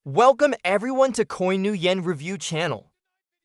Welcome everyone to Coin New Yen Review channel.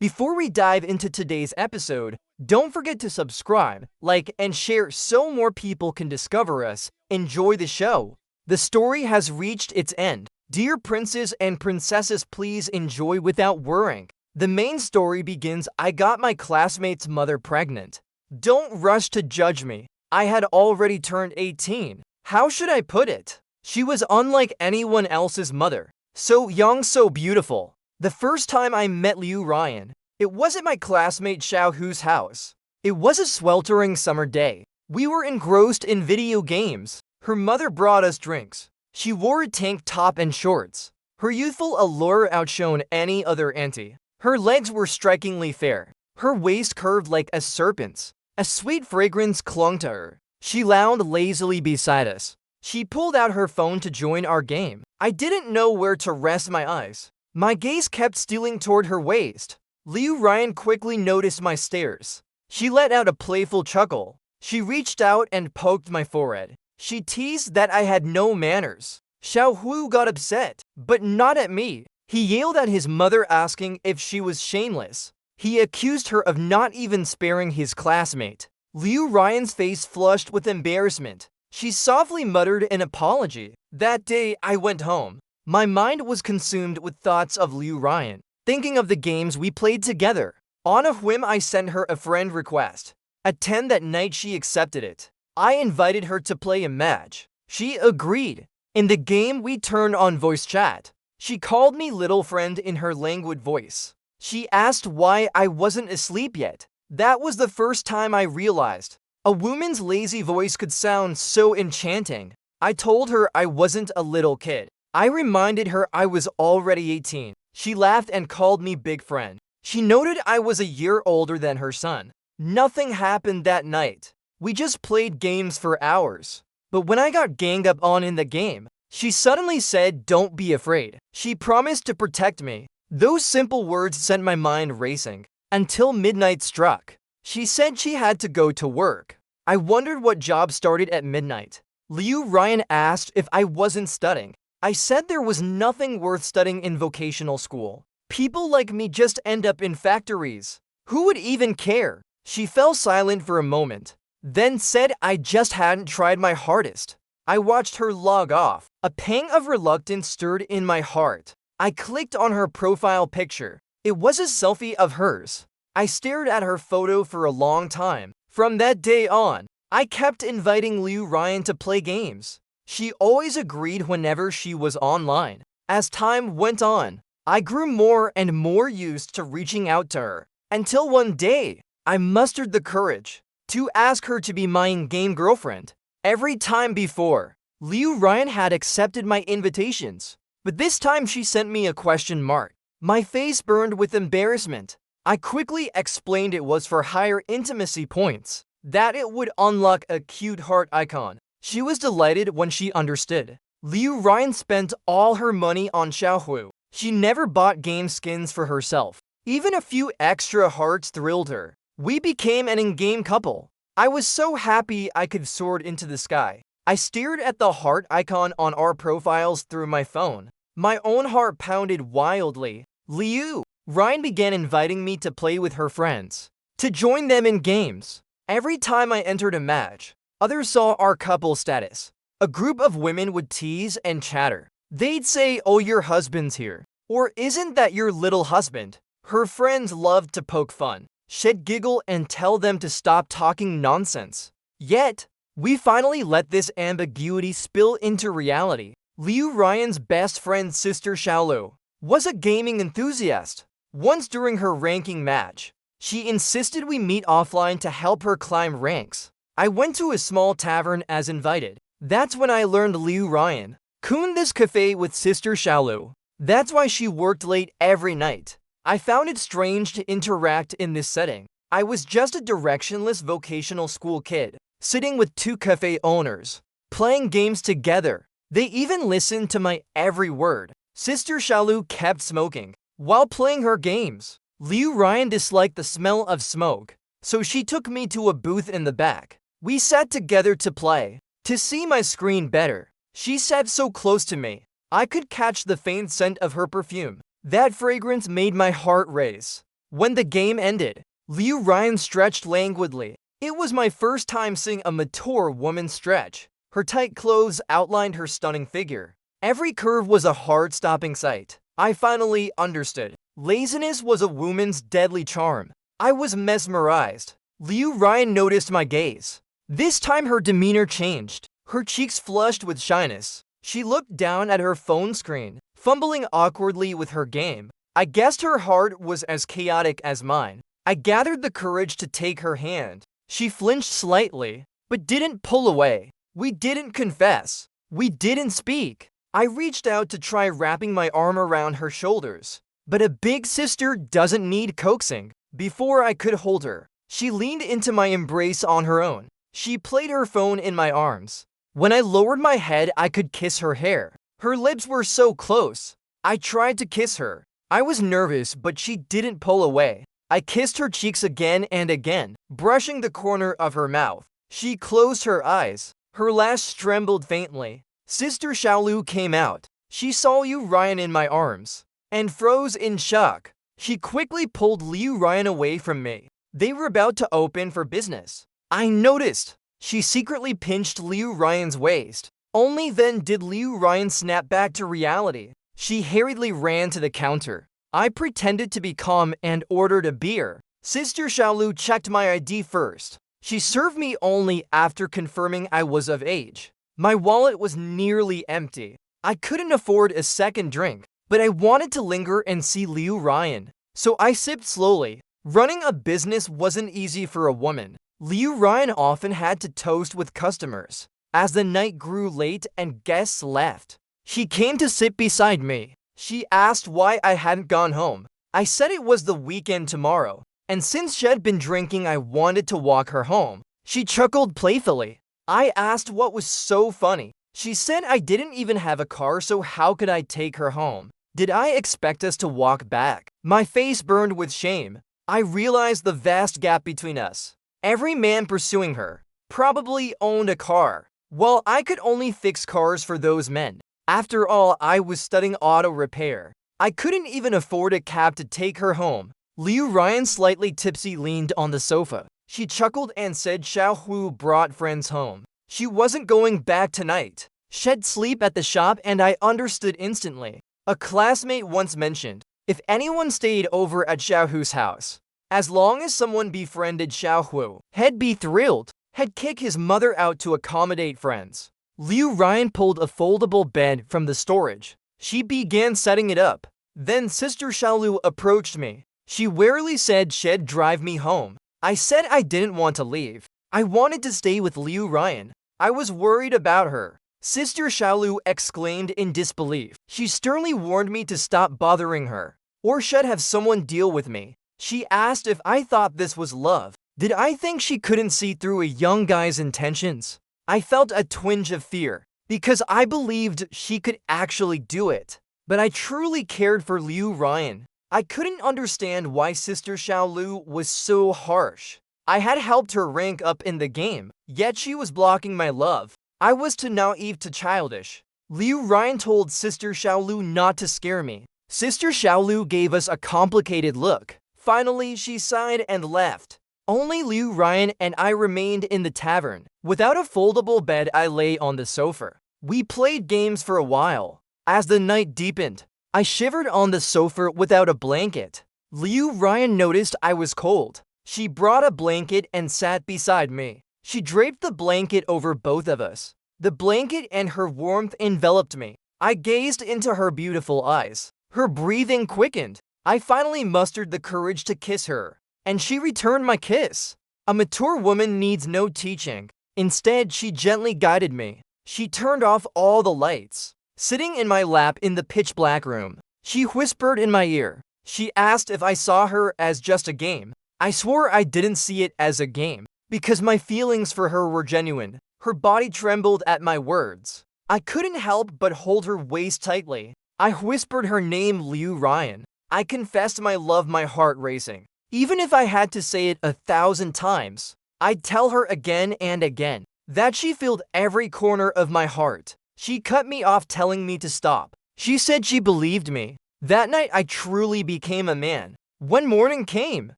Before we dive into today's episode, don't forget to subscribe, like, and share so more people can discover us. Enjoy the show. The story has reached its end. Dear princes and princesses, please enjoy without worrying. The main story begins. I got my classmate's mother pregnant. Don't rush to judge me. I had already turned 18. How should I put it? She was unlike anyone else's mother. So young, so beautiful. The first time I met Liu Ryan, it was at my classmate Xiao Hu's house. It was a sweltering summer day. We were engrossed in video games. Her mother brought us drinks. She wore a tank top and shorts. Her youthful allure outshone any other auntie. Her legs were strikingly fair. Her waist curved like a serpent's. A sweet fragrance clung to her. She lounged lazily beside us. She pulled out her phone to join our game. I didn't know where to rest my eyes. My gaze kept stealing toward her waist. Liu Ryan quickly noticed my stares. She let out a playful chuckle. She reached out and poked my forehead. She teased that I had no manners. Xiao Hu got upset, but not at me. He yelled at his mother, asking if she was shameless. He accused her of not even sparing his classmate. Liu Ryan's face flushed with embarrassment. She softly muttered an apology. That day, I went home. My mind was consumed with thoughts of Liu Ryan, thinking of the games we played together. On a whim, I sent her a friend request. At 10 that night, she accepted it. I invited her to play a match. She agreed. In the game, we turned on voice chat. She called me little friend in her languid voice. She asked why I wasn't asleep yet. That was the first time I realized a woman's lazy voice could sound so enchanting. I told her I wasn't a little kid. I reminded her I was already 18. She laughed and called me big friend. She noted I was a year older than her son. Nothing happened that night. We just played games for hours. But when I got ganged up on in the game, she suddenly said, "Don't be afraid." She promised to protect me. Those simple words sent my mind racing. Until midnight struck. She said she had to go to work. I wondered what job started at midnight. Liu Ryan asked if I wasn't studying. I said there was nothing worth studying in vocational school. People like me just end up in factories. Who would even care? She fell silent for a moment, then said I just hadn't tried my hardest. I watched her log off. A pang of reluctance stirred in my heart. I clicked on her profile picture. It was a selfie of hers. I stared at her photo for a long time. From that day on, I kept inviting Liu Ryan to play games. She always agreed whenever she was online. As time went on, I grew more and more used to reaching out to her, until one day, I mustered the courage to ask her to be my in-game girlfriend. Every time before, Liu Ryan had accepted my invitations, but this time she sent me a question mark. My face burned with embarrassment. I quickly explained it was for higher intimacy points, that it would unlock a cute heart icon. She was delighted when she understood. Liu Ryan spent all her money on Xiao Hu. She never bought game skins for herself. Even a few extra hearts thrilled her. We became an in-game couple. I was so happy I could soar into the sky. I stared at the heart icon on our profiles through my phone. My own heart pounded wildly. Liu Ryan began inviting me to play with her friends, to join them in games. Every time I entered a match, others saw our couple status. A group of women would tease and chatter. They'd say, "Oh, your husband's here," or "Isn't that your little husband?" Her friends loved to poke fun, shed giggle, and tell them to stop talking nonsense. Yet, we finally let this ambiguity spill into reality. Liu Ryan's best friend's sister Xiaolu was a gaming enthusiast. Once during her ranking match, she insisted we meet offline to help her climb ranks. I went to a small tavern as invited. That's when I learned Liu Ryan cooned this cafe with sister Xiaolu. That's why she worked late every night. I found it strange to interact in this setting. I was just a directionless vocational school kid, sitting with two cafe owners, playing games together. They even listened to my every word. Sister Xiaolu kept smoking while playing her games. Liu Ryan disliked the smell of smoke, so she took me to a booth in the back. We sat together to play. To see my screen better, she sat so close to me. I could catch the faint scent of her perfume. That fragrance made my heart race. When the game ended, Liu Ryan stretched languidly. It was my first time seeing a mature woman stretch. Her tight clothes outlined her stunning figure. Every curve was a heart-stopping sight. I finally understood. Laziness was a woman's deadly charm. I was mesmerized. Liu Ryan noticed my gaze. This time her demeanor changed. Her cheeks flushed with shyness. She looked down at her phone screen, fumbling awkwardly with her game. I guessed her heart was as chaotic as mine. I gathered the courage to take her hand. She flinched slightly, but didn't pull away. We didn't confess. We didn't speak. I reached out to try wrapping my arm around her shoulders. But a big sister doesn't need coaxing. Before I could hold her, she leaned into my embrace on her own. She played her phone in my arms. When I lowered my head, I could kiss her hair. Her lips were so close. I tried to kiss her. I was nervous, but she didn't pull away. I kissed her cheeks again and again, brushing the corner of her mouth. She closed her eyes. Her lash trembled faintly. Sister Xiaolu came out. She saw Liu Ryan in my arms and froze in shock. She quickly pulled Liu Ryan away from me. They were about to open for business. I noticed. She secretly pinched Liu Ryan's waist. Only then did Liu Ryan snap back to reality. She hurriedly ran to the counter. I pretended to be calm and ordered a beer. Sister Xiaolu checked my ID first. She served me only after confirming I was of age. My wallet was nearly empty. I couldn't afford a second drink, but I wanted to linger and see Liu Ryan. So I sipped slowly. Running a business wasn't easy for a woman. Liu Ryan often had to toast with customers. As the night grew late and guests left, she came to sit beside me. She asked why I hadn't gone home. I said it was the weekend tomorrow, and since she'd been drinking, I wanted to walk her home. She chuckled playfully. I asked what was so funny. She said I didn't even have a car, so how could I take her home? Did I expect us to walk back? My face burned with shame. I realized the vast gap between us. Every man pursuing her probably owned a car, while I could only fix cars for those men. After all, I was studying auto repair. I couldn't even afford a cab to take her home. Liu Ryan, slightly tipsy, leaned on the sofa. She chuckled and said Xiao Hu brought friends home. She wasn't going back tonight. She'd sleep at the shop, and I understood instantly. A classmate once mentioned, if anyone stayed over at Xiao Hu's house, as long as someone befriended Xiao Hu, he'd be thrilled. He'd kick his mother out to accommodate friends. Liu Ryan pulled a foldable bed from the storage. She began setting it up. Then Sister Xiaolu approached me. She warily said she'd drive me home. I said I didn't want to leave. I wanted to stay with Liu Ryan. I was worried about her. Sister Xiaolu exclaimed in disbelief. She sternly warned me to stop bothering her, or she'd have someone deal with me. She asked if I thought this was love. Did I think she couldn't see through a young guy's intentions? I felt a twinge of fear, because I believed she could actually do it. But I truly cared for Liu Ryan. I couldn't understand why Sister Xiaolu was so harsh. I had helped her rank up in the game, yet she was blocking my love. I was too naive, to childish. Liu Ryan told Sister Xiaolu not to scare me. Sister Xiaolu gave us a complicated look. Finally, she sighed and left. Only Liu Ryan and I remained in the tavern. Without a foldable bed, I lay on the sofa. We played games for a while. As the night deepened, I shivered on the sofa without a blanket. Liu Ryan noticed I was cold. She brought a blanket and sat beside me. She draped the blanket over both of us. The blanket and her warmth enveloped me. I gazed into her beautiful eyes. Her breathing quickened. I finally mustered the courage to kiss her, and she returned my kiss. A mature woman needs no teaching. Instead, she gently guided me. She turned off all the lights. Sitting in my lap in the pitch-black room, she whispered in my ear. She asked if I saw her as just a game. I swore I didn't see it as a game, because my feelings for her were genuine. Her body trembled at my words. I couldn't help but hold her waist tightly. I whispered her name, Liu Ryan. I confessed my love, my heart racing. Even if I had to say it 1,000 times, I'd tell her again and again that she filled every corner of my heart. She cut me off, telling me to stop. She said she believed me. That night I truly became a man. When morning came,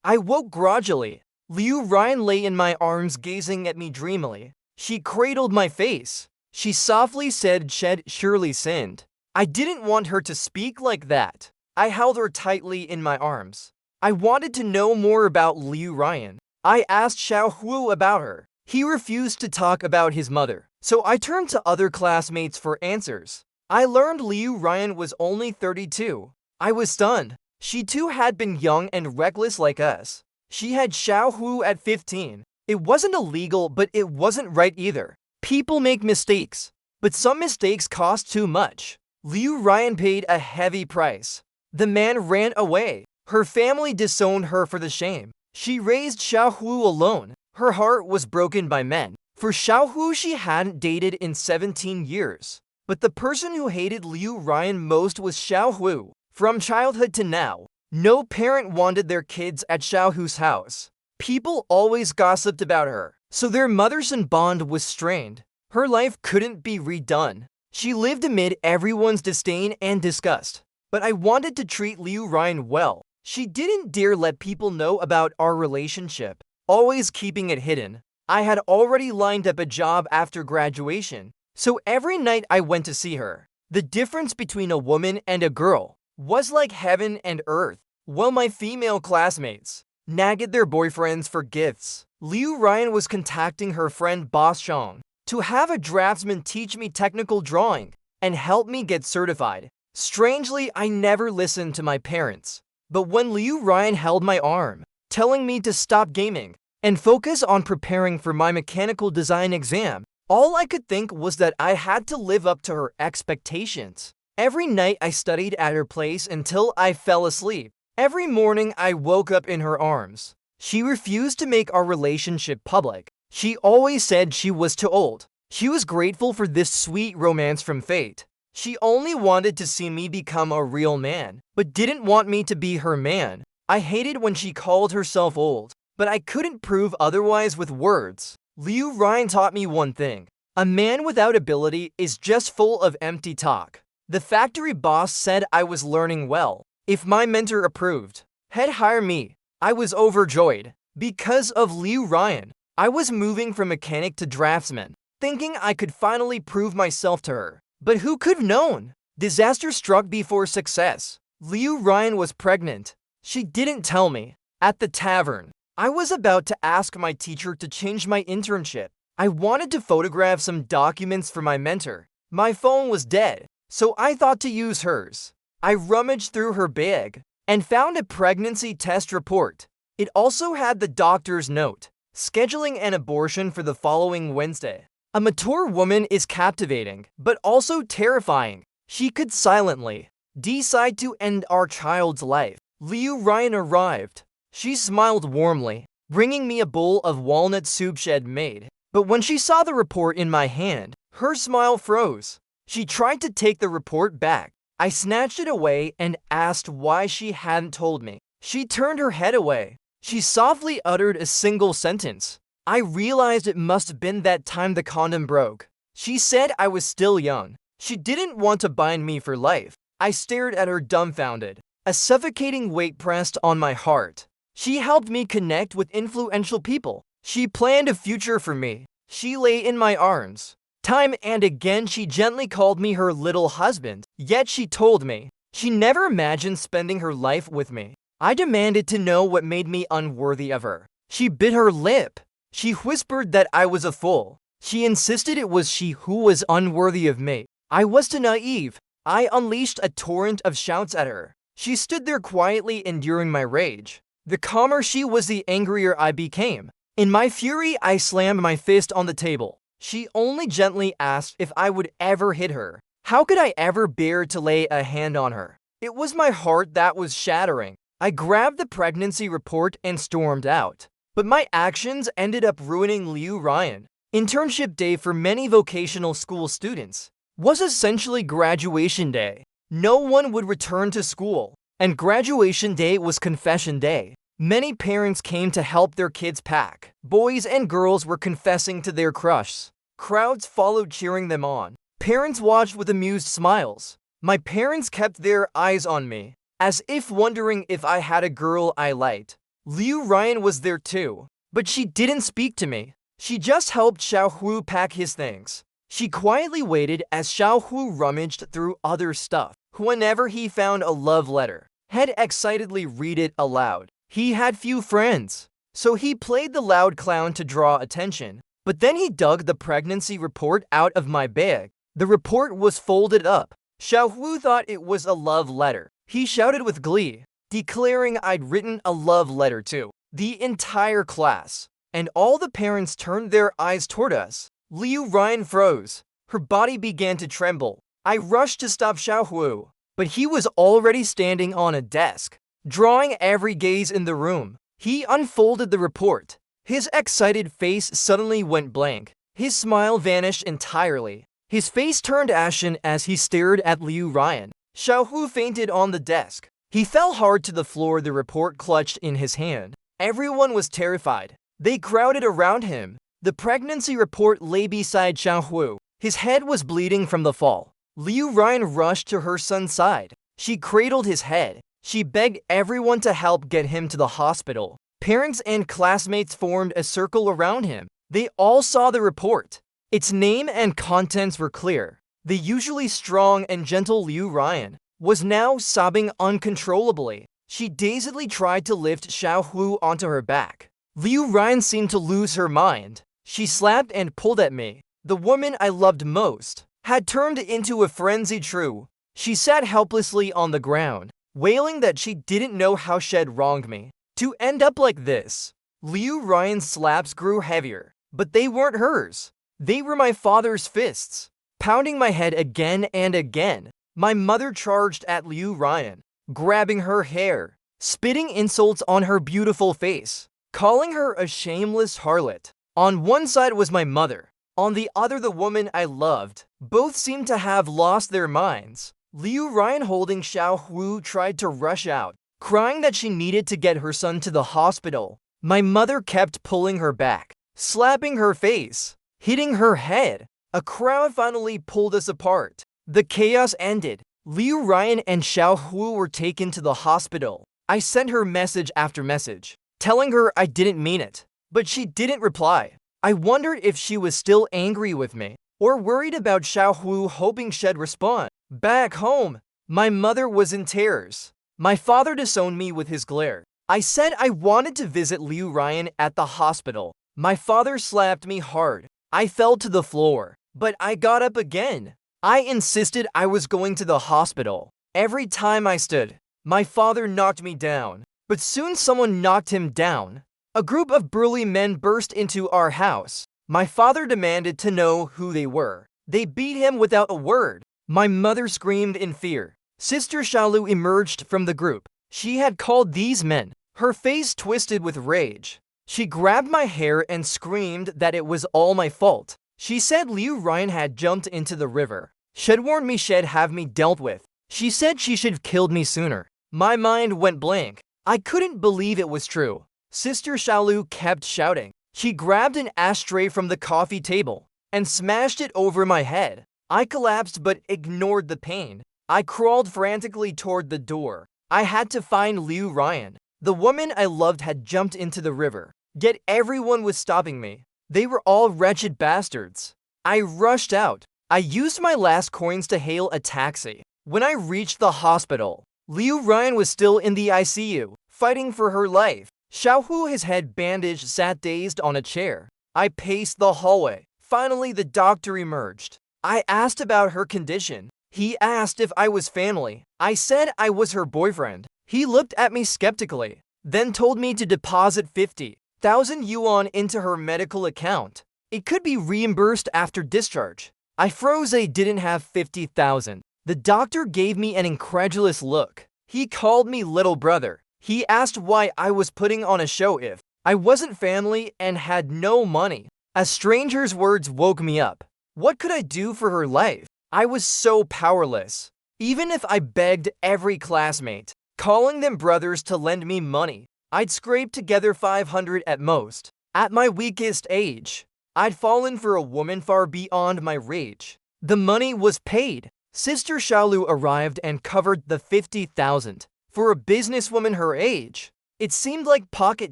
I woke grudgingly. Liu Ryan lay in my arms gazing at me dreamily. She cradled my face. She softly said she'd surely sinned. I didn't want her to speak like that. I held her tightly in my arms. I wanted to know more about Liu Ryan. I asked Xiao Hu about her. He refused to talk about his mother, so I turned to other classmates for answers. I learned Liu Ryan was only 32. I was stunned. She too had been young and reckless like us. She had Xiao Hu at 15. It wasn't illegal, but it wasn't right either. People make mistakes, but some mistakes cost too much. Liu Ryan paid a heavy price. The man ran away. Her family disowned her for the shame. She raised Xiao Hu alone. Her heart was broken by men. For Xiao Hu, she hadn't dated in 17 years. But the person who hated Liu Ryan most was Xiao Hu. From childhood to now, no parent wanted their kids at Xiao Hu's house. People always gossiped about her, so their mother-son bond was strained. Her life couldn't be redone. She lived amid everyone's disdain and disgust. But I wanted to treat Liu Ryan well. She didn't dare let people know about our relationship, always keeping it hidden. I had already lined up a job after graduation, so every night I went to see her. The difference between a woman and a girl was like heaven and earth. While my female classmates nagged their boyfriends for gifts, Liu Ryan was contacting her friend Boss Chong to have a draftsman teach me technical drawing and help me get certified. Strangely, I never listened to my parents. But when Liu Ryan held my arm, telling me to stop gaming and focus on preparing for my mechanical design exam, all I could think was that I had to live up to her expectations. Every night I studied at her place until I fell asleep. Every morning I woke up in her arms. She refused to make our relationship public. She always said she was too old. She was grateful for this sweet romance from fate. She only wanted to see me become a real man, but didn't want me to be her man. I hated when she called herself old, but I couldn't prove otherwise with words. Liu Ryan taught me one thing. A man without ability is just full of empty talk. The factory boss said I was learning well. If my mentor approved, he'd hire me. I was overjoyed. Because of Liu Ryan, I was moving from mechanic to draftsman, thinking I could finally prove myself to her. But who could have known? Disaster struck before success. Liu Ryan was pregnant. She didn't tell me. At the tavern, I was about to ask my teacher to change my internship. I wanted to photograph some documents for my mentor. My phone was dead, so I thought to use hers. I rummaged through her bag and found a pregnancy test report. It also had the doctor's note, scheduling an abortion for the following Wednesday. A mature woman is captivating, but also terrifying. She could silently decide to end our child's life. Liu Ryan arrived. She smiled warmly, bringing me a bowl of walnut soup she'd made. But when she saw the report in my hand, her smile froze. She tried to take the report back. I snatched it away and asked why she hadn't told me. She turned her head away. She softly uttered a single sentence. I realized it must have been that time the condom broke. She said I was still young. She didn't want to bind me for life. I stared at her dumbfounded. A suffocating weight pressed on my heart. She helped me connect with influential people. She planned a future for me. She lay in my arms. Time and again she gently called me her little husband. Yet she told me she never imagined spending her life with me. I demanded to know what made me unworthy of her. She bit her lip. She whispered that I was a fool. She insisted it was she who was unworthy of me. I was too naive. I unleashed a torrent of shouts at her. She stood there quietly enduring my rage. The calmer she was, the angrier I became. In my fury, I slammed my fist on the table. She only gently asked if I would ever hit her. How could I ever bear to lay a hand on her? It was my heart that was shattering. I grabbed the pregnancy report and stormed out. But my actions ended up ruining Liu Ryan. Internship day for many vocational school students was essentially graduation day. No one would return to school, and graduation day was confession day. Many parents came to help their kids pack. Boys and girls were confessing to their crushes. Crowds followed cheering them on. Parents watched with amused smiles. My parents kept their eyes on me, as if wondering if I had a girl I liked. Liu Ryan was there too, but she didn't speak to me. She just helped Xiaohu pack his things. She quietly waited as Xiaohu rummaged through other stuff. Whenever he found a love letter, he'd excitedly read it aloud. He had few friends, so he played the loud clown to draw attention. But then he dug the pregnancy report out of my bag. The report was folded up. Xiaohu thought it was a love letter. He shouted with glee, declaring I'd written a love letter to the entire class. And all the parents turned their eyes toward us. Liu Ryan froze. Her body began to tremble. I rushed to stop Xiaohu, but he was already standing on a desk, drawing every gaze in the room. He unfolded the report. His excited face suddenly went blank. His smile vanished entirely. His face turned ashen as he stared at Liu Ryan. Xiaohu fainted on the desk. He fell hard to the floor, the report clutched in his hand. Everyone was terrified. They crowded around him. The pregnancy report lay beside Xiaohu. His head was bleeding from the fall. Liu Ryan rushed to her son's side. She cradled his head. She begged everyone to help get him to the hospital. Parents and classmates formed a circle around him. They all saw the report. Its name and contents were clear. The usually strong and gentle Liu Ryan was now sobbing uncontrollably. She dazedly tried to lift Xiaohu onto her back. Liu Ryan seemed to lose her mind. She slapped and pulled at me. The woman I loved most had turned into a frenzy. True. She sat helplessly on the ground, wailing that she didn't know how she'd wronged me to end up like this. Liu Ryan's slaps grew heavier, but they weren't hers. They were my father's fists, pounding my head again and again. My mother charged at Liu Ryan, grabbing her hair, spitting insults on her beautiful face, calling her a shameless harlot. On one side was my mother, on the other the woman I loved. Both seemed to have lost their minds. Liu Ryan, holding Xiaohu, tried to rush out, crying that she needed to get her son to the hospital. My mother kept pulling her back, slapping her face, hitting her head. A crowd finally pulled us apart. The chaos ended. Liu Ryan and Xiaohu were taken to the hospital. I sent her message after message, telling her I didn't mean it, but she didn't reply. I wondered if she was still angry with me, or worried about Xiaohu, hoping she'd respond. Back home, my mother was in tears. My father disowned me with his glare. I said I wanted to visit Liu Ryan at the hospital. My father slapped me hard. I fell to the floor, but I got up again. I insisted I was going to the hospital. Every time I stood, my father knocked me down. But soon someone knocked him down. A group of burly men burst into our house. My father demanded to know who they were. They beat him without a word. My mother screamed in fear. Sister Shalu emerged from the group. She had called these men. Her face twisted with rage. She grabbed my hair and screamed that it was all my fault. She said Liu Ryan had jumped into the river. She'd warned me she'd have me dealt with. She said she should have killed me sooner. My mind went blank. I couldn't believe it was true. Sister Shalu kept shouting. She grabbed an ashtray from the coffee table and smashed it over my head. I collapsed but ignored the pain. I crawled frantically toward the door. I had to find Liu Ryan. The woman I loved had jumped into the river, yet everyone was stopping me. They were all wretched bastards. I rushed out. I used my last coins to hail a taxi. When I reached the hospital, Liu Ryan was still in the ICU, fighting for her life. Xiaohu, his head bandaged, sat dazed on a chair. I paced the hallway. Finally, the doctor emerged. I asked about her condition. He asked if I was family. I said I was her boyfriend. He looked at me skeptically, then told me to deposit 50,000 yuan into her medical account. It could be reimbursed after discharge. I froze. I didn't have 50,000. The doctor gave me an incredulous look. He called me little brother. He asked why I was putting on a show if I wasn't family and had no money. A stranger's words woke me up. What could I do for her life? I was so powerless. Even if I begged every classmate, calling them brothers to lend me money, I'd scrape together 500 at most. At my weakest age, I'd fallen for a woman far beyond my reach. The money was paid. Sister Xiaolu arrived and covered the 50,000. For a businesswoman her age, it seemed like pocket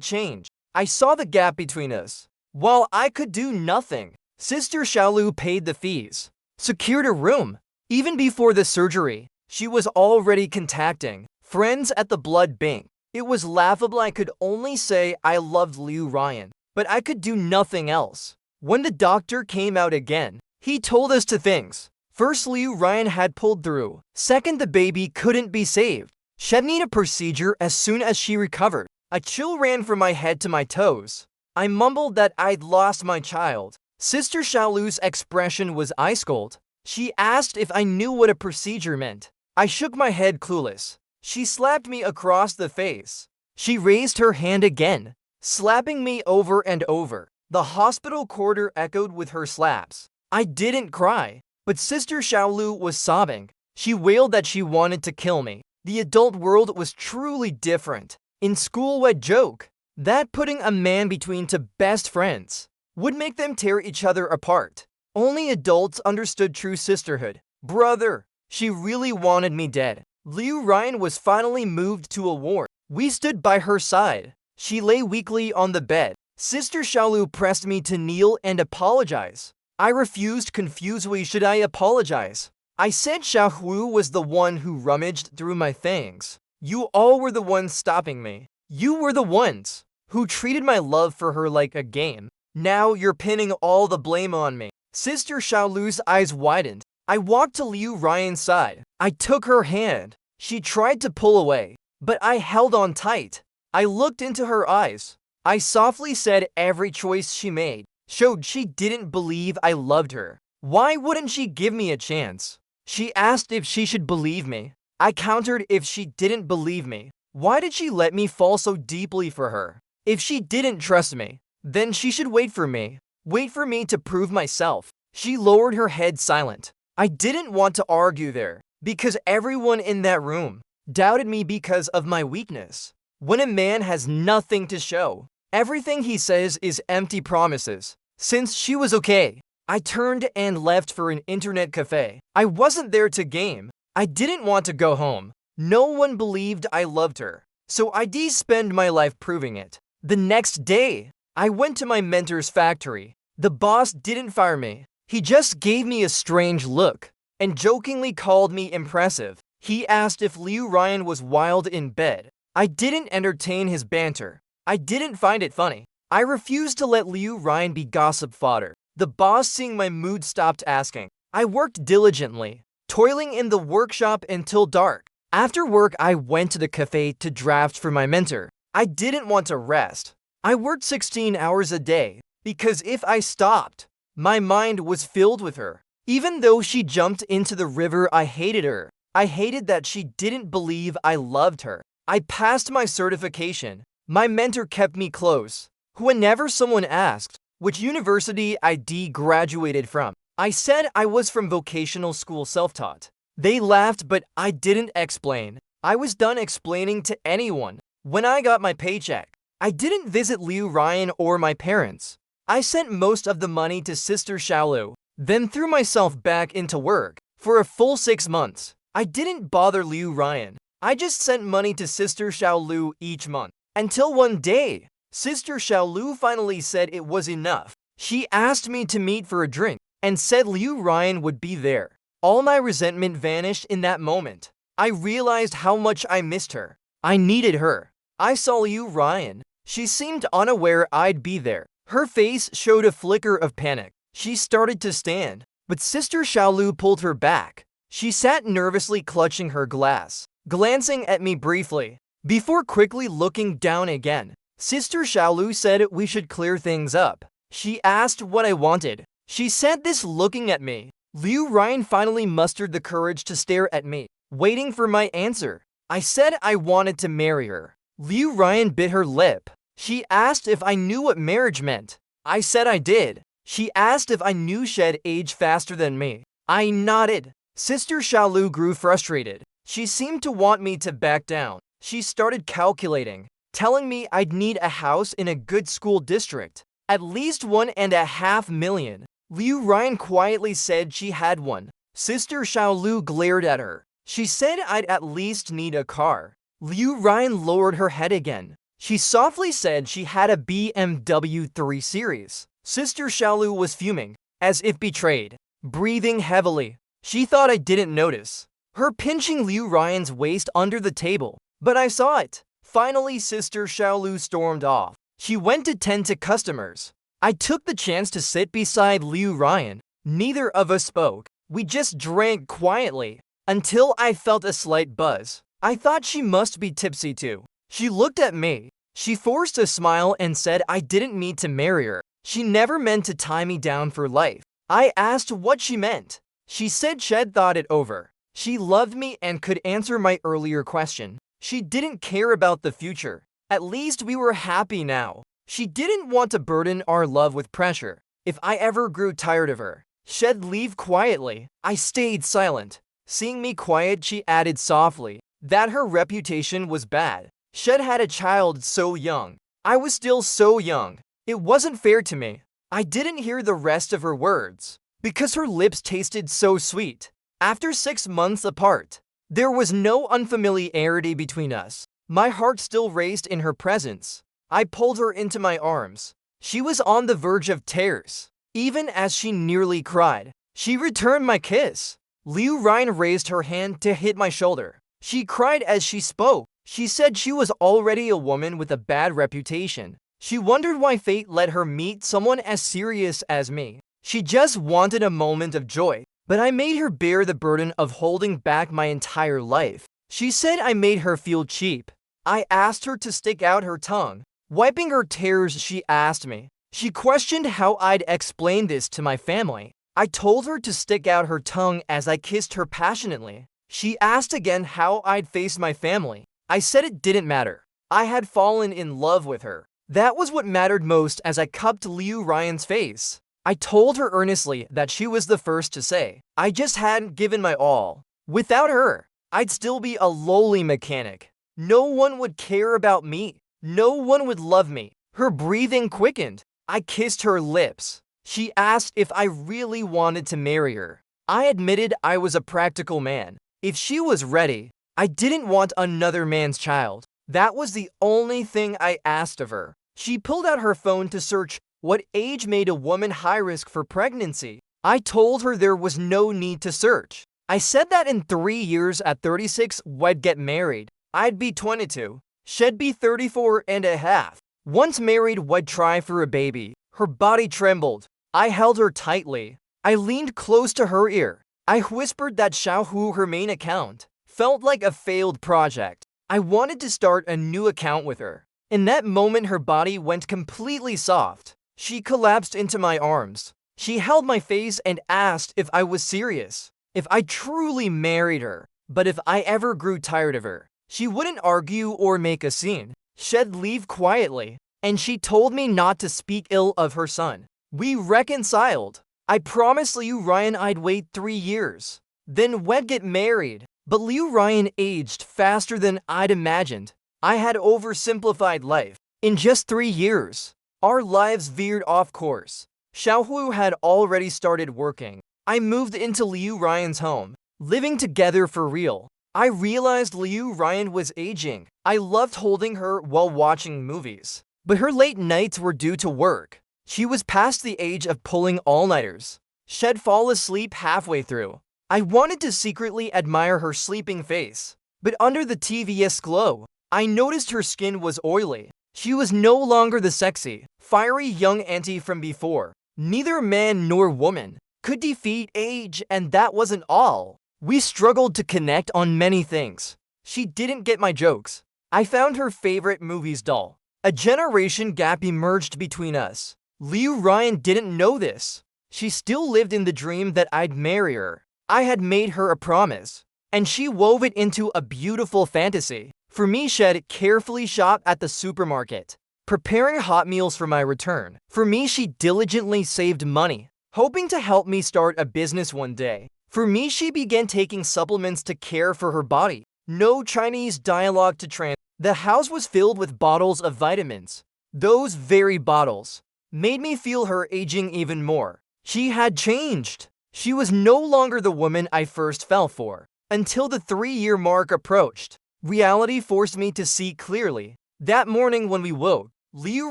change. I saw the gap between us. While I could do nothing, Sister Xiaolu paid the fees, secured a room. Even before the surgery, she was already contacting friends at the blood bank. It was laughable. I could only say I loved Liu Ryan, but I could do nothing else. When the doctor came out again, he told us two things. First, Liu Ryan had pulled through. Second, the baby couldn't be saved. She'd need a procedure as soon as she recovered. A chill ran from my head to my toes. I mumbled that I'd lost my child. Sister Xiaolu's expression was ice cold. She asked if I knew what a procedure meant. I shook my head clueless. She slapped me across the face. She raised her hand again, slapping me over and over. The hospital corridor echoed with her slaps. I didn't cry, but Sister Xiaolu was sobbing. She wailed that she wanted to kill me. The adult world was truly different. In school, a joke that putting a man between two best friends would make them tear each other apart. Only adults understood true sisterhood. Brother, she really wanted me dead. Liu Ryan was finally moved to a ward. We stood by her side. She lay weakly on the bed. Sister Xiaolu pressed me to kneel and apologize. I refused, confused. Why should I apologize? I said Xiaohu was the one who rummaged through my things. You all were the ones stopping me. You were the ones who treated my love for her like a game. Now you're pinning all the blame on me. Sister Xiaolu's eyes widened. I walked to Liu Ryan's side. I took her hand. She tried to pull away, but I held on tight. I looked into her eyes. I softly said every choice she made showed she didn't believe I loved her. Why wouldn't she give me a chance? She asked if she should believe me. I countered if she didn't believe me. Why did she let me fall so deeply for her? If she didn't trust me, then she should wait for me. Wait for me to prove myself. She lowered her head silent. I didn't want to argue there, because everyone in that room doubted me because of my weakness. When a man has nothing to show, everything he says is empty promises. Since she was okay, I turned and left for an internet cafe. I wasn't there to game. I didn't want to go home. No one believed I loved her, so I'd spend my life proving it. The next day, I went to my mentor's factory. The boss didn't fire me. He just gave me a strange look and jokingly called me impressive. He asked if Liu Ryan was wild in bed. I didn't entertain his banter. I didn't find it funny. I refused to let Liu Ryan be gossip fodder. The boss, seeing my mood, stopped asking. I worked diligently, toiling in the workshop until dark. After work, I went to the cafe to draft for my mentor. I didn't want to rest. I worked 16 hours a day because if I stopped, my mind was filled with her. Even though she jumped into the river, I hated her. I hated that she didn't believe I loved her. I passed my certification. My mentor kept me close. Whenever someone asked which university I graduated from, I said I was from vocational school, self-taught. They laughed, but I didn't explain. I was done explaining to anyone. When I got my paycheck, I didn't visit Liu Ryan or my parents. I sent most of the money to Sister Xiaolu, then threw myself back into work. For a full 6 months, I didn't bother Liu Ryan. I just sent money to Sister Xiaolu each month. Until one day, Sister Xiaolu finally said it was enough. She asked me to meet for a drink and said Liu Ryan would be there. All my resentment vanished in that moment. I realized how much I missed her. I needed her. I saw Liu Ryan. She seemed unaware I'd be there. Her face showed a flicker of panic. She started to stand, but Sister Xiaolu pulled her back. She sat nervously clutching her glass, glancing at me briefly, before quickly looking down again. Sister Xiaolu said we should clear things up. She asked what I wanted. She said this looking at me. Liu Ryan finally mustered the courage to stare at me, waiting for my answer. I said I wanted to marry her. Liu Ryan bit her lip. She asked if I knew what marriage meant. I said I did. She asked if I knew she'd age faster than me. I nodded. Sister Xiaolu grew frustrated. She seemed to want me to back down. She started calculating, telling me I'd need a house in a good school district, at least $1.5 million. Liu Ryan quietly said she had one, Sister Xiaolu glared at her. She said I'd at least need a car. Liu Ryan lowered her head again. She softly said she had a BMW 3 Series. Sister Xiaolu was fuming, as if betrayed, breathing heavily. She thought I didn't notice her pinching Liu Ryan's waist under the table, but I saw it. Finally, Sister Xiaolu stormed off. She went to tend to customers. I took the chance to sit beside Liu Ryan. Neither of us spoke. We just drank quietly until I felt a slight buzz. I thought she must be tipsy too. She looked at me. She forced a smile and said I didn't mean to marry her. She never meant to tie me down for life. I asked what she meant. She said she'd thought it over. She loved me and could answer my earlier question. She didn't care about the future. At least we were happy now. She didn't want to burden our love with pressure. If I ever grew tired of her, she'd leave quietly. I stayed silent. Seeing me quiet, she added softly that her reputation was bad. She'd had a child so young. I was still so young. It wasn't fair to me. I didn't hear the rest of her words because her lips tasted so sweet. After 6 months apart, there was no unfamiliarity between us. My heart still raced in her presence. I pulled her into my arms. She was on the verge of tears. Even as she nearly cried, she returned my kiss. Liu Ryan raised her hand to hit my shoulder. She cried as she spoke. She said she was already a woman with a bad reputation. She wondered why fate let her meet someone as serious as me. She just wanted a moment of joy, but I made her bear the burden of holding back my entire life. She said I made her feel cheap. I asked her to stick out her tongue. Wiping her tears, she asked me. She questioned how I'd explain this to my family. I told her to stick out her tongue as I kissed her passionately. She asked again how I'd face my family. I said it didn't matter. I had fallen in love with her. That was what mattered most as I cupped Liu Ryan's face. I told her earnestly that she was the first to say, I just hadn't given my all. Without her, I'd still be a lowly mechanic. No one would care about me. No one would love me. Her breathing quickened. I kissed her lips. She asked if I really wanted to marry her. I admitted I was a practical man. If she was ready, I didn't want another man's child. That was the only thing I asked of her. She pulled out her phone to search what age made a woman high risk for pregnancy. I told her there was no need to search. I said that in 3 years at 36, we'd get married. I'd be 22. She'd be 34 and a half. Once married, we'd try for a baby. Her body trembled. I held her tightly. I leaned close to her ear. I whispered that Xiaohu, her main account, felt like a failed project. I wanted to start a new account with her. In that moment, her body went completely soft. She collapsed into my arms. She held my face and asked if I was serious, if I truly married her. But if I ever grew tired of her, she wouldn't argue or make a scene. She'd leave quietly, and she told me not to speak ill of her son. We reconciled. I promised Liu Ryan I'd wait 3 years. Then we'd get married. But Liu Ryan aged faster than I'd imagined. I had oversimplified life. In just 3 years, our lives veered off course. Xiaohu had already started working. I moved into Liu Ryan's home, living together for real. I realized Liu Ryan was aging. I loved holding her while watching movies. But her late nights were due to work. She was past the age of pulling all-nighters. She'd fall asleep halfway through. I wanted to secretly admire her sleeping face. But under the TV's glow, I noticed her skin was oily. She was no longer the sexy, fiery young auntie from before. Neither man nor woman could defeat age, and that wasn't all. We struggled to connect on many things. She didn't get my jokes. I found her favorite movies dull. A generation gap emerged between us. Liu Ryan didn't know this. She still lived in the dream that I'd marry her. I had made her a promise, and she wove it into a beautiful fantasy. For me, she'd carefully shop at the supermarket, preparing hot meals for my return. For me, she diligently saved money, hoping to help me start a business one day. For me, she began taking supplements to care for her body. No Chinese dialogue to translate. The house was filled with bottles of vitamins. Those very bottles made me feel her aging even more. She had changed. She was no longer the woman I first fell for. Until the 3-year mark approached, reality forced me to see clearly. That morning when we woke, Liu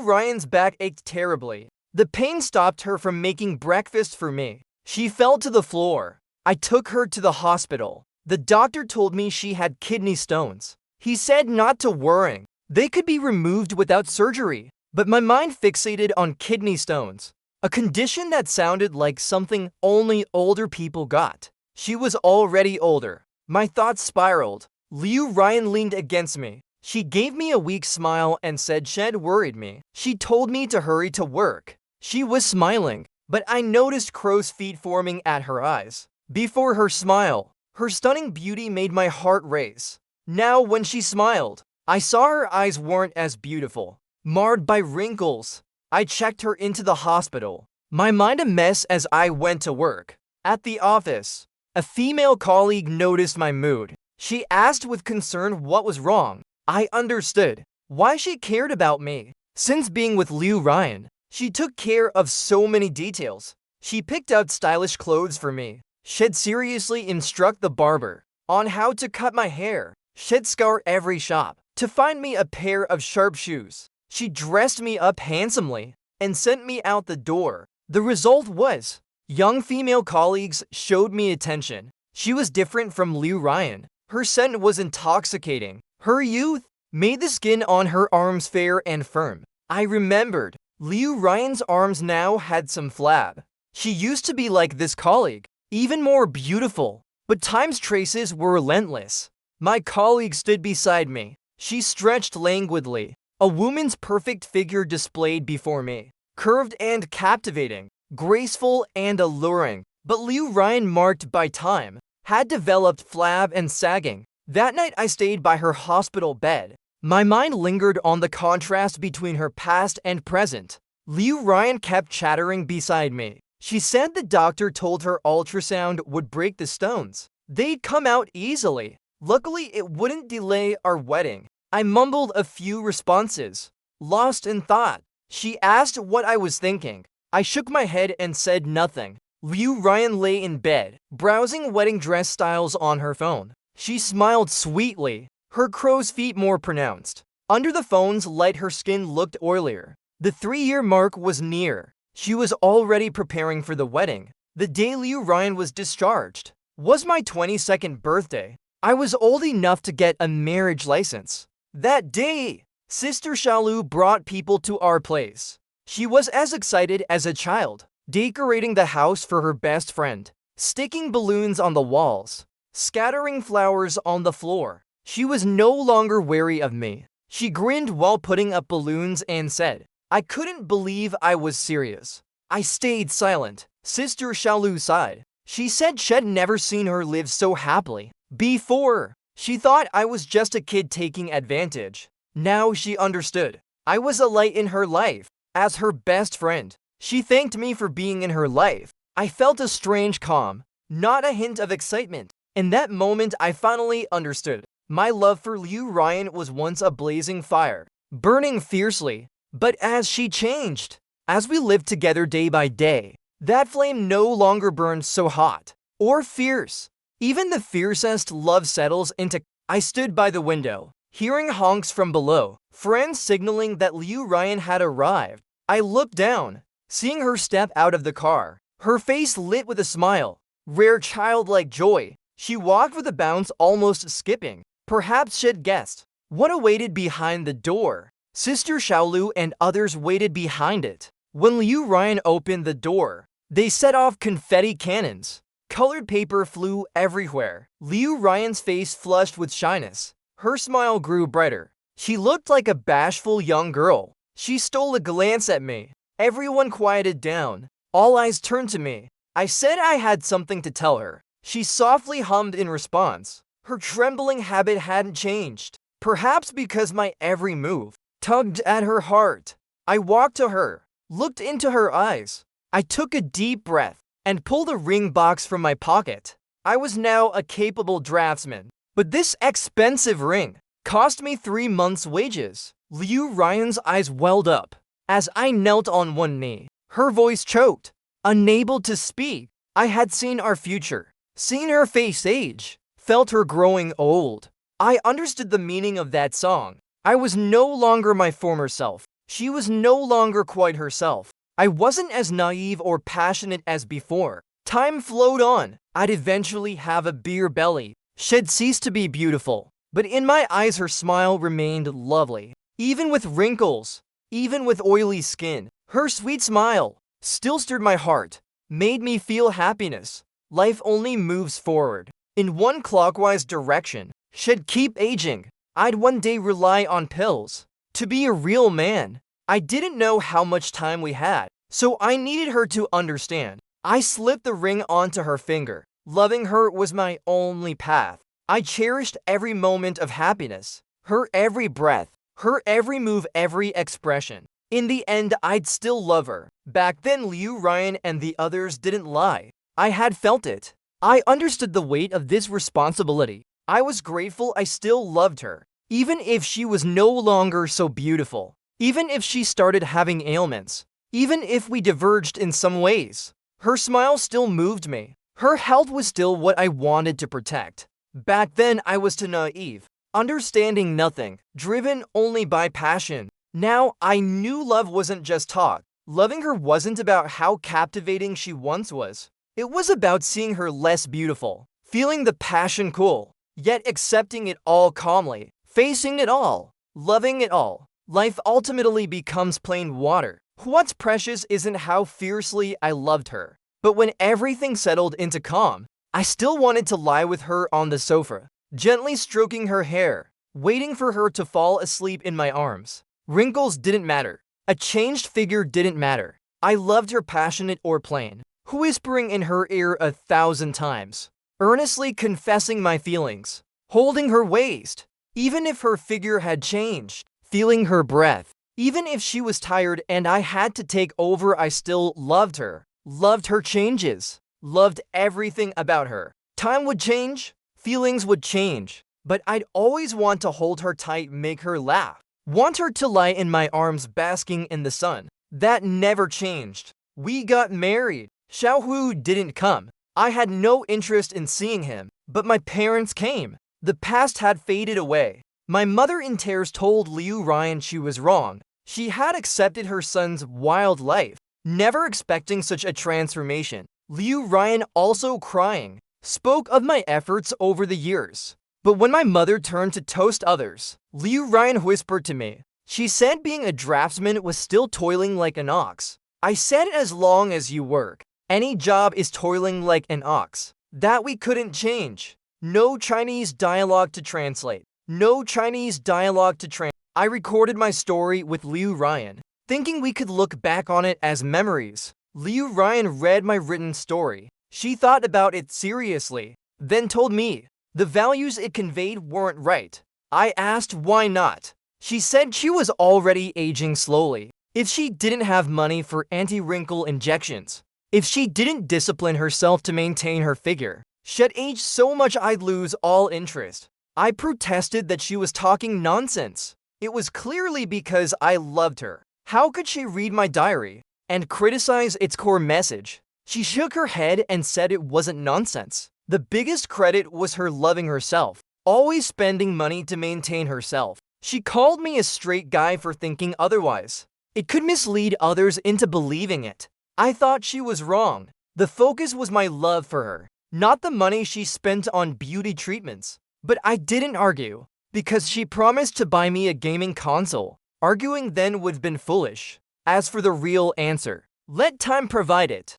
Ryan's back ached terribly. The pain stopped her from making breakfast for me. She fell to the floor. I took her to the hospital. The doctor told me she had kidney stones. He said not to worry. They could be removed without surgery. But my mind fixated on kidney stones, a condition that sounded like something only older people got. She was already older. My thoughts spiraled. Liu Ryan leaned against me. She gave me a weak smile and said she'd worried me. She told me to hurry to work. She was smiling, but I noticed crow's feet forming at her eyes. Before her smile, her stunning beauty made my heart race. Now when she smiled, I saw her eyes weren't as beautiful, marred by wrinkles. I checked her into the hospital, my mind a mess as I went to work. At the office, a female colleague noticed my mood. She asked with concern what was wrong. I understood why she cared about me. Since being with Liu Ryan, she took care of so many details. She picked out stylish clothes for me. She'd seriously instruct the barber on how to cut my hair. She'd scour every shop to find me a pair of sharp shoes. She dressed me up handsomely and sent me out the door. The result was, young female colleagues showed me attention. She was different from Liu Ryan. Her scent was intoxicating. Her youth made the skin on her arms fair and firm. I remembered, Liu Ryan's arms now had some flab. She used to be like this colleague, even more beautiful, but time's traces were relentless. My colleague stood beside me. She stretched languidly. A woman's perfect figure displayed before me, curved and captivating, graceful and alluring. But Liu Ryan, marked by time, had developed flab and sagging. That night I stayed by her hospital bed. My mind lingered on the contrast between her past and present. Liu Ryan kept chattering beside me. She said the doctor told her ultrasound would break the stones. They'd come out easily. Luckily, it wouldn't delay our wedding. I mumbled a few responses, lost in thought. She asked what I was thinking. I shook my head and said nothing. Liu Ryan lay in bed, browsing wedding dress styles on her phone. She smiled sweetly, her crow's feet more pronounced. Under the phone's light, her skin looked oilier. The 3-year mark was near. She was already preparing for the wedding. The day Liu Ryan was discharged was my 22nd birthday. I was old enough to get a marriage license. That day, Sister Shalu brought people to our place. She was as excited as a child, decorating the house for her best friend, sticking balloons on the walls, scattering flowers on the floor. She was no longer wary of me. She grinned while putting up balloons and said, I couldn't believe I was serious. I stayed silent. Sister Shalu sighed. She said she'd never seen her live so happily before. She thought I was just a kid taking advantage. Now she understood. I was a light in her life. As her best friend, she thanked me for being in her life. I felt a strange calm, not a hint of excitement. In that moment, I finally understood. My love for Liu Ryan was once a blazing fire, burning fiercely. But as she changed, as we lived together day by day, that flame no longer burned so hot or fierce. Even the fiercest love settles into. I stood by the window, hearing honks from below, friends signaling that Liu Ryan had arrived. I looked down, seeing her step out of the car, her face lit with a smile, rare childlike joy. She walked with a bounce, almost skipping. Perhaps she'd guessed what awaited behind the door. Sister Shaolu and others waited behind it. When Liu Ryan opened the door, they set off confetti cannons. Colored paper flew everywhere. Liu Ryan's face flushed with shyness. Her smile grew brighter. She looked like a bashful young girl. She stole a glance at me. Everyone quieted down. All eyes turned to me. I said I had something to tell her. She softly hummed in response. Her trembling habit hadn't changed. Perhaps because my every move tugged at her heart. I walked to her, looked into her eyes. I took a deep breath and pulled a ring box from my pocket. I was now a capable draftsman, but this expensive ring cost me 3 months' wages. Liu Ryan's eyes welled up as I knelt on one knee. Her voice choked. Unable to speak, I had seen our future, seen her face age, felt her growing old. I understood the meaning of that song. I was no longer my former self. She was no longer quite herself. I wasn't as naive or passionate as before. Time flowed on. I'd eventually have a beer belly. She'd cease to be beautiful. But in my eyes her smile remained lovely. Even with wrinkles, even with oily skin, her sweet smile still stirred my heart, made me feel happiness. Life only moves forward in one clockwise direction. She'd keep aging. I'd one day rely on pills to be a real man. I didn't know how much time we had, so I needed her to understand. I slipped the ring onto her finger. Loving her was my only path. I cherished every moment of happiness, her every breath, her every move, every expression. In the end, I'd still love her. Back then, Liu Ryan and the others didn't lie. I had felt it. I understood the weight of this responsibility. I was grateful I still loved her, even if she was no longer so beautiful, even if she started having ailments, even if we diverged in some ways. Her smile still moved me. Her health was still what I wanted to protect. Back then, I was too naive, understanding nothing, driven only by passion. Now, I knew love wasn't just talk. Loving her wasn't about how captivating she once was. It was about seeing her less beautiful, feeling the passion cool, yet accepting it all calmly, facing it all, loving it all. Life ultimately becomes plain water. What's precious isn't how fiercely I loved her, but when everything settled into calm, I still wanted to lie with her on the sofa, gently stroking her hair, waiting for her to fall asleep in my arms. Wrinkles didn't matter. A changed figure didn't matter. I loved her passionate or plain, whispering in her ear 1,000 times, earnestly confessing my feelings, holding her waist, even if her figure had changed, feeling her breath. Even if she was tired and I had to take over, I still loved her changes, loved everything about her. Time would change, feelings would change, but I'd always want to hold her tight, make her laugh, want her to lie in my arms basking in the sun. That never changed. We got married. Xiaohu didn't come. I had no interest in seeing him, but my parents came. The past had faded away. My mother in tears told Liu Ryan she was wrong. She had accepted her son's wild life, never expecting such a transformation. Liu Ryan, also crying, spoke of my efforts over the years. But when my mother turned to toast others, Liu Ryan whispered to me. She said being a draftsman was still toiling like an ox. I said, as long as you work, any job is toiling like an ox. That we couldn't change. No Chinese dialogue to translate. No Chinese dialogue to translate. I recorded my story with Liu Ryan, thinking we could look back on it as memories. Liu Ryan read my written story. She thought about it seriously, then told me the values it conveyed weren't right. I asked why not. She said she was already aging slowly. If she didn't have money for anti-wrinkle injections, if she didn't discipline herself to maintain her figure, she'd age so much I'd lose all interest. I protested that she was talking nonsense. It was clearly because I loved her. How could she read my diary and criticize its core message? She shook her head and said it wasn't nonsense. The biggest credit was her loving herself, always spending money to maintain herself. She called me a straight guy for thinking otherwise. It could mislead others into believing it. I thought she was wrong. The focus was my love for her, not the money she spent on beauty treatments. But I didn't argue, because she promised to buy me a gaming console. Arguing then would have been foolish. As for the real answer, let time provide it.